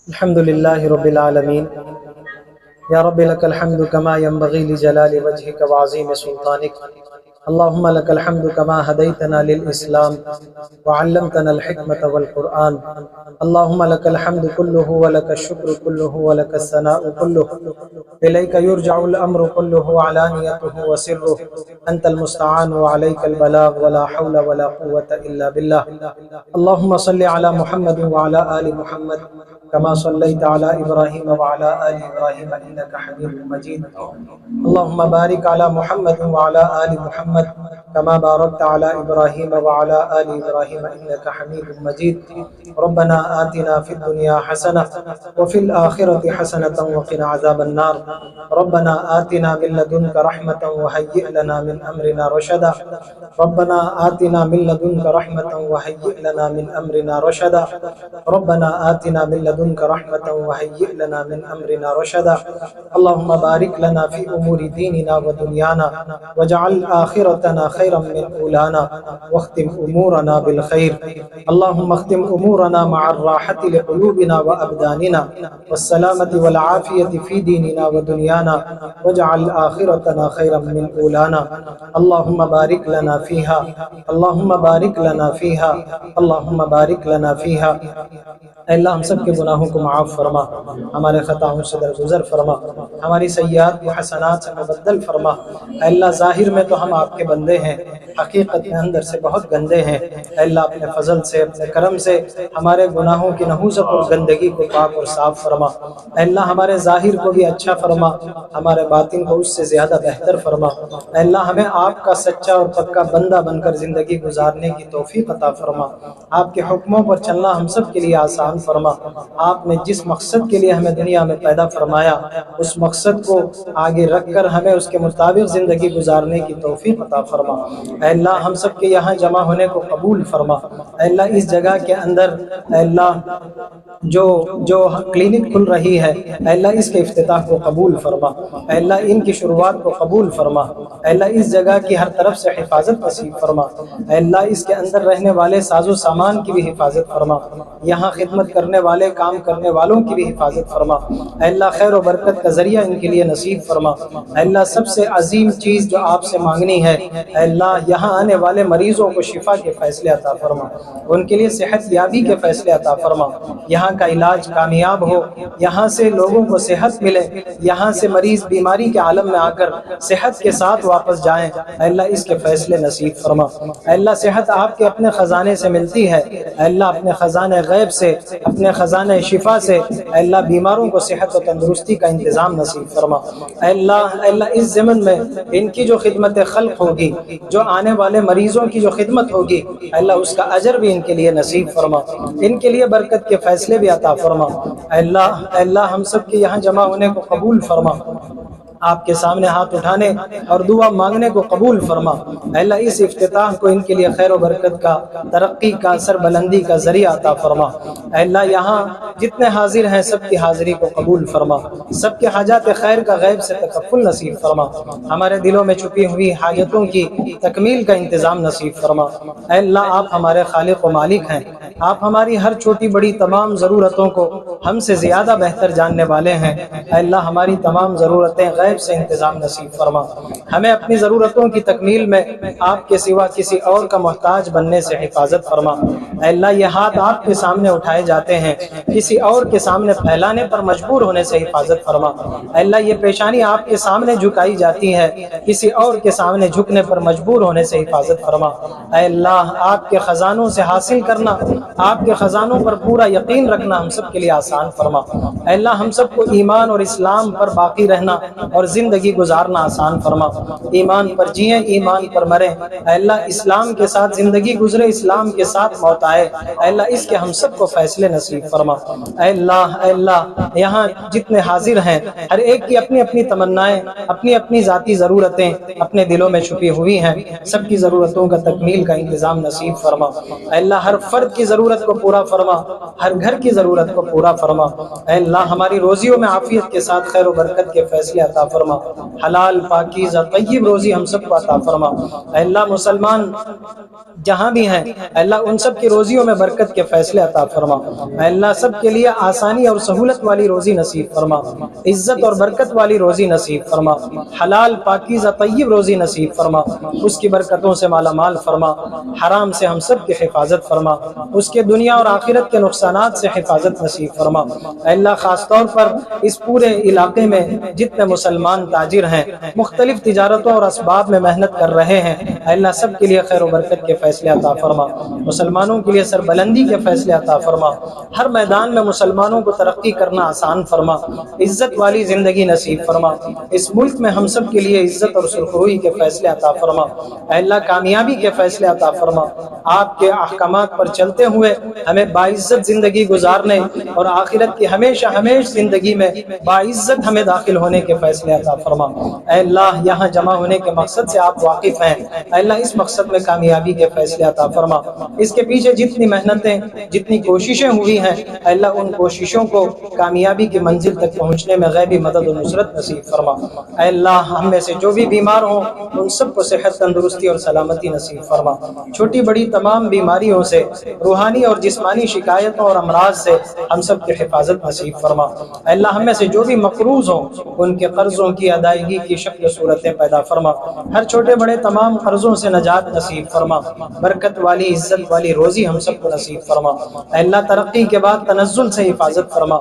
الحمد لله رب العالمين يا رب لك الحمد كما ينبغي لجلال وجهك وعظيم سلطانك اللهم لك الحمد كما هديتنا للإسلام وعلمتنا الحكمة والقرآن اللهم لك الحمد كله ولك الشكر كله ولك الثناء كله إليك يرجع الأمر كله علانيته وسره أنت المستعان وعليك البلاغ ولا حول ولا قوة إلا بالله اللهم صل على محمد وعلى آل محمد كما صليت على إبراهيم وعلى آل إبراهيم إنك حميد مجيد اللهم بارك على محمد وعلى آل محمد كما باركت على إبراهيم وعلى آل إبراهيم إنك حميد مجيد ربنا آتنا في الدنيا حسنة وفي الآخرة حسنة وقنا عذاب النار ربنا آتنا من لدنك رحمة وهيئ لنا من أمرنا رشدا ربنا آتنا من لدنك رحمة وهيئ لنا من أمرنا رشدا ربنا آتنا من لدنك رحمة وهيئ لنا من أمرنا رشدا اللهم بارك لنا في أمور ديننا ودنيانا واجعل آخرتنا خيرا من أولانا واختم أمورنا بالخير اللهم اختم أمورنا مع الراحة لقلوبنا وأبداننا والسلامة والعافية في ديننا ودنيانا واجعل آخرتنا خيرا من أولانا اللهم بارك لنا فيها اللهم بارك لنا فيها اللهم بارك لنا فيها اے اللہ ہم سب کے گناہوں کو معاف فرما، ہمارے خطاؤں سے درگزر فرما، ہماری سیئات کو حسنات سے مبدل فرما۔ اے اللہ ظاہر میں تو ہم آپ کے بندے ہیں، حقیقت میں اندر سے بہت گندے ہیں۔ اے اللہ اپنے فضل سے اپنے کرم سے ہمارے گناہوں کی نحوست اور گندگی کو پاک اور صاف فرما۔ اے اللہ ہمارے ظاہر کو بھی اچھا فرما، ہمارے باطن کو اس سے زیادہ بہتر فرما۔ اے اللہ ہمیں آپ کا سچا اور پکا بندہ بن کر زندگی گزارنے کی توفیق عطا فرما۔ آپ کے حکموں پر چلنا ہم سب کے لیے آسان فرما۔ آپ نے جس مقصد کے لیے ہمیں دنیا میں پیدا فرمایا اس مقصد کو آگے رکھ کر ہمیں اس کے مطابق زندگی گزارنے کی توفیق عطا فرما۔ اے اللہ ہم سب کے یہاں جمع ہونے کو قبول فرما۔ اے اللہ اس جگہ کے اندر اے اللہ جو کلینک کھل رہی ہے اے اللہ اس کے افتتاح کو قبول فرما۔ اے اللہ ان کی شروعات کو قبول فرما۔ اے اللہ اس جگہ کی ہر طرف سے حفاظت نصیب فرما۔ اے اللہ اس کے اندر رہنے والے ساز و سامان کی بھی حفاظت فرما، یہاں خدمت کرنے والے کام کرنے والوں کی بھی حفاظت فرما۔ اے اللہ خیر و برکت کا ذریعہ ان کے لیے نصیب فرما۔ اے اللہ سب سے عظیم چیز جو آپ سے مانگنی ہے اے اللہ یہاں آنے والے مریضوں کو شفا کے فیصلے عطا فرما، ان کے لیے صحت یابی کے فیصلے عطا فرما، یہاں کا علاج کامیاب ہو، یہاں سے لوگوں کو صحت ملے، یہاں سے مریض بیماری کے عالم میں آ کر صحت کے ساتھ واپس جائیں۔ اے اللہ اس کے فیصلے نصیب فرما۔ اے اللہ صحت آپ کے اپنے خزانے سے ملتی ہے، اے اللہ اپنے خزانے غیب سے اپنے خزانہ شفا سے اے اللہ بیماروں کو صحت و تندرستی کا انتظام نصیب فرما۔ اے اللہ اس زمن میں ان کی جو خدمت خلق ہوگی، جو آنے والے مریضوں کی جو خدمت ہوگی اے اللہ اس کا اجر بھی ان کے لیے نصیب فرما، ان کے لیے برکت کے فیصلے بھی عطا فرما۔ اے اللہ ہم سب کے یہاں جمع ہونے کو قبول فرما، آپ کے سامنے ہاتھ اٹھانے اور دعا مانگنے کو قبول فرما۔ اے اللہ اس افتتاح کو ان کے لیے خیر و برکت کا، ترقی کا، سربلندی کا ذریعہ عطا فرما۔ اے اللہ یہاں جتنے حاضر ہیں سب کی حاضری کو قبول فرما، سب کے حاجات خیر کا غیب سے تکفل نصیب فرما، ہمارے دلوں میں چھپی ہوئی حاجتوں کی تکمیل کا انتظام نصیب فرما۔ اے اللہ آپ ہمارے خالق و مالک ہیں، آپ ہماری ہر چھوٹی بڑی تمام ضرورتوں کو ہم سے زیادہ بہتر جاننے والے ہیں۔ اے اللہ ہماری تمام ضرورتیں غیب سے انتظام نصیب فرما، ہمیں اپنی ضرورتوں کی تکمیل میں آپ کے سوا کسی اور کا محتاج بننے سے حفاظت فرما۔ اے اللہ یہ ہاتھ آپ کے سامنے اٹھائے جاتے ہیں، کسی اور کے سامنے پھیلانے پر مجبور ہونے سے حفاظت فرما۔ اے اللہ یہ پیشانی آپ کے سامنے جھکائی جاتی ہے، کسی اور کے سامنے جھکنے پر مجبور ہونے سے حفاظت فرما۔ اے اللہ آپ کے خزانوں سے حاصل کرنا، آپ کے خزانوں پر پورا یقین رکھنا ہم سب کے لیے آسان فرما۔ اے اللہ ہم سب کو ایمان اور اسلام پر باقی رہنا اور زندگی گزارنا آسان فرما، ایمان پر جئیں ایمان پر مریں۔ اے اللہ اسلام کے ساتھ زندگی گزرے، اسلام کے ساتھ موت آئے۔ اے اللہ اس کے ہم سب کو فیصلے نصیب فرما۔ اے اللہ یہاں جتنے حاضر ہیں ہر ایک کی اپنی اپنی تمنائیں، اپنی اپنی ذاتی ضرورتیں اپنے دلوں میں چھپی ہوئی ہیں، سب کی ضرورتوں کا تکمیل کا انتظام نصیب فرما۔ اے اللہ ہر فرد کی ضرورت کو پورا فرما، ہر گھر کی ضرورت کو پورا فرما۔ اے اللہ ہماری روزیوں میں عافیت کے ساتھ خیر و برکت کے فیصلے عطا فرما، حلال پاکیزہ طیب روزی ہم سب کو عطا فرما۔ اے اللہ مسلمان جہاں بھی ہیں اے اللہ ان سب کی روزیوں میں برکت کے فیصلے عطا فرما۔ اے اللہ سب کے لیے آسانی اور سہولت والی روزی نصیب فرما، عزت اور برکت والی روزی نصیب فرما، حلال پاکیزہ طیب روزی نصیب فرما، اس کی برکتوں سے مالا مال فرما، حرام سے ہم سب کی حفاظت فرما، اس کے دنیا اور آخرت کے نقصانات سے حفاظت نصیب فرما۔ اے اللہ خاص طور پر اس پورے علاقے میں جتنے مسلمان تاجر ہیں مختلف تجارتوں اور اسباب میں محنت کر رہے ہیں، اے اللہ سب کے لیے خیر و برکت کے فیصلے عطا فرما، مسلمانوں کے لیے سربلندی کے فیصلے عطا فرما، ہر میدان میں مسلمانوں کو ترقی کرنا آسان فرما، عزت والی زندگی نصیب فرما، اس ملک میں ہم سب کے لیے عزت اور سرخروئی کے فیصلے عطا فرما، اے اللہ کامیابی کے فیصلے عطا فرما، آپ کے احکامات پر چلتے ہوئے ہمیں باعزت زندگی گزارنے اور آخرت کی ہمیشہ ہمیشہ زندگی میں باعزت ہمیں داخل ہونے کے فیصلے عطا فرما۔ اے اللہ یہاں جمع ہونے کے مقصد سے آپ واقف ہیں، اے اللہ اس مقصد میں کامیابی کے فیصلے عطا فرما، اس کے پیچھے جتنی محنتیں جتنی کوششیں ہوئی ہیں اے اللہ ان کوششوں کو کامیابی کی منزل تک پہنچنے میں غیبی مدد و نصرت نصیب فرما۔ اے اللہ ہم میں سے جو بھی بیمار ہوں ان سب کو صحت تندرستی اور سلامتی نصیب فرما، چھوٹی بڑی تمام بیماریوں سے، روحانی اور جسمانی شکایتوں اور امراض سے ہم سب کی حفاظت نصیب فرما۔ اے اللہ ہم میں سے جو بھی مقروض ہوں ان کے قرضوں کی ادائیگی کی شکل صورتیں پیدا فرما، ہر چھوٹے بڑے تمام قرضوں سے نجات نصیب فرما، برکت والی عزت والی روزی ہم سب کو نصیب فرما۔ اے اللہ ترقی کے بعد تنزل سے حفاظت فرما،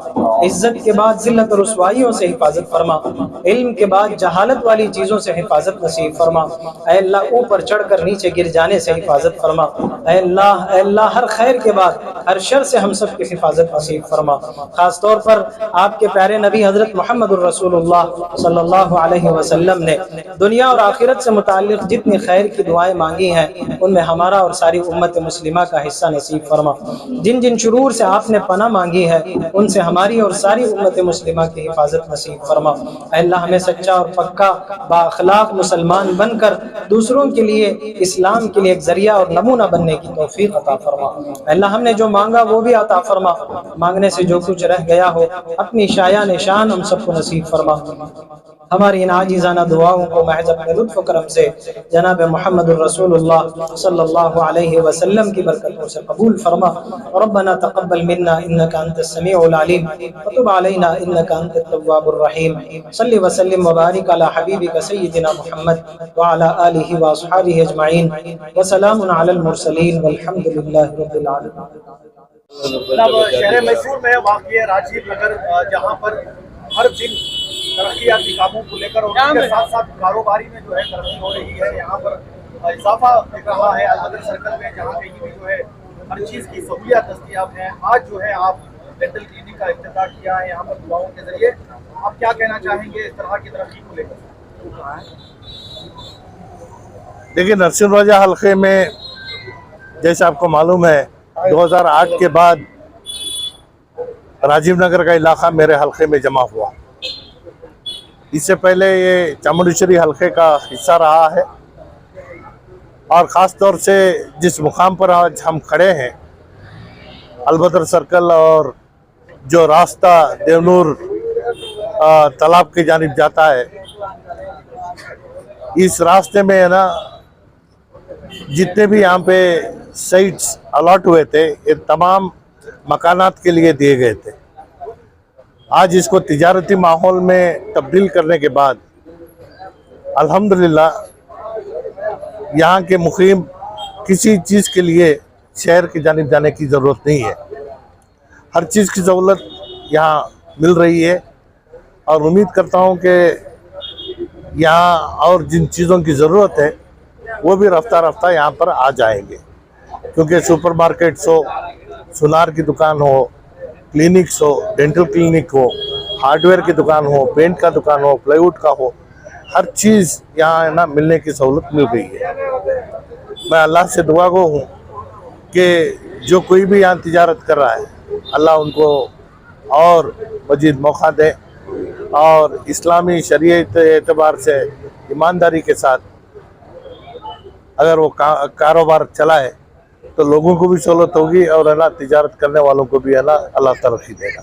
عزت کے بعد ذلت اور رسوائیوں سے حفاظت فرما، علم کے بعد جہالت والی چیزوں سے حفاظت نصیب فرما۔ اے اللہ اوپر چڑھ کر نیچے گر جانے سے حفاظت فرما۔ اے اللہ ہر خیر کے بعد ہر شر سے ہم سب کی حفاظت نصیب فرما۔ خاص طور پر آپ کے پیارے نبی حضرت محمد الرسول اللہ صلی اللہ علیہ وسلم نے دنیا اور آخرت سے متعلق جتنی خیر کی دعائیں مانگی ہیں ان میں ہمارا اور ساری امت مسلمہ کا حصہ نصیب فرما، جن جن شرور سے آپ نے پناہ مانگی ہے ان سے ہماری اور ساری امت مسلمہ کی حفاظت نصیب فرما۔ اے اللہ ہمیں سچا اور پکا با اخلاق مسلمان بن کر دوسروں کے لیے اسلام کے لیے ایک ذریعہ اور نمونہ بننے کی توفیق عطا فرما۔ اے اللہ ہم نے جو مانگا وہ بھی عطا فرما، مانگنے سے جو کچھ رہ گیا ہو اپنی شایان نشان ہم سب کو نصیب فرما۔ ہماری ان عاجزانہ دعاؤں کو محض اپنے لطف و کرم سے جناب محمد الرسول اللہ صلی اللہ علیہ وسلم کی برکتوں سے قبول فرما۔ ربنا تقبل منا انك انت السميع العليم وتب علينا انك انت التواب الرحيم۔ صلی وسلم وبارک علی حبیبک سیدنا محمد وعلى آلہ واصحابہ اجمعین وسلام علی المرسلین والحمد للہ رب العالمین۔ شہر میسور میں واقع راجیو نگر جہاں پر ہر دن ترقیاتی کاموں کو لے کر اور اس کے ساتھ ساتھ کاروباری میں جو ہے ترقی ہو رہی ہے، یہاں پر اضافہ دکھ رہا ہے البدر سرکل میں جہاں کہیں بھی جو ہے ہر چیز کی سہولیات دستیاب ہیں۔ آج جو ہے آپ ڈینٹل کلینک کا افتتاح کیا ہے یہاں پر دعاؤں کے ذریعے، آپ کیا کہنا چاہیں گے اس طرح کی ترقی کو لے کر؟ دیکھیے نرسنگ راجہ حلقے میں جیسے آپ کو معلوم ہے 2008 کے بعد راجیو نگر کا علاقہ میرے حلقے میں جمع ہوا۔ اس سے پہلے یہ چامنڈیشوری حلقے کا حصہ رہا ہے، اور خاص طور سے جس مقام پر آج ہم کھڑے ہیں البدر سرکل اور جو راستہ دیونور تالاب کی جانب جاتا ہے، اس راستے میں ہے نا جتنے بھی یہاں پہ سائٹس الاٹ ہوئے تھے یہ تمام مکانات کے لیے دیے گئے تھے۔ آج اس کو تجارتی ماحول میں تبدیل کرنے کے بعد الحمدللہ یہاں کے مقیم کسی چیز کے لیے شہر کی جانب جانے کی ضرورت نہیں ہے، ہر چیز کی سہولت یہاں مل رہی ہے، اور امید کرتا ہوں کہ یہاں اور جن چیزوں کی ضرورت ہے وہ بھی رفتہ رفتہ یہاں پر آ جائیں گے، کیونکہ سپر مارکیٹس ہو، سونار کی دکان ہو، کلینکس ہو، ڈینٹل کلینک ہو، ہارڈ ویئر کی دکان ہو، پینٹ کا دکان ہو، پلائی ووڈ کا ہو، ہر چیز یہاں ہے نا ملنے کی سہولت مل گئی ہے۔ میں اللہ سے دعا گو ہوں کہ جو کوئی بھی یہاں تجارت کر رہا ہے اللہ ان کو اور مزید موقع دے، اور اسلامی شریعت اعتبار سے ایمانداری کے ساتھ اگر وہ کاروبار چلائے تو لوگوں کو بھی سہولت ہوگی، اور اللہ تجارت کرنے والوں کو بھی اللہ ترقی دے گا۔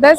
10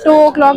2 o'clock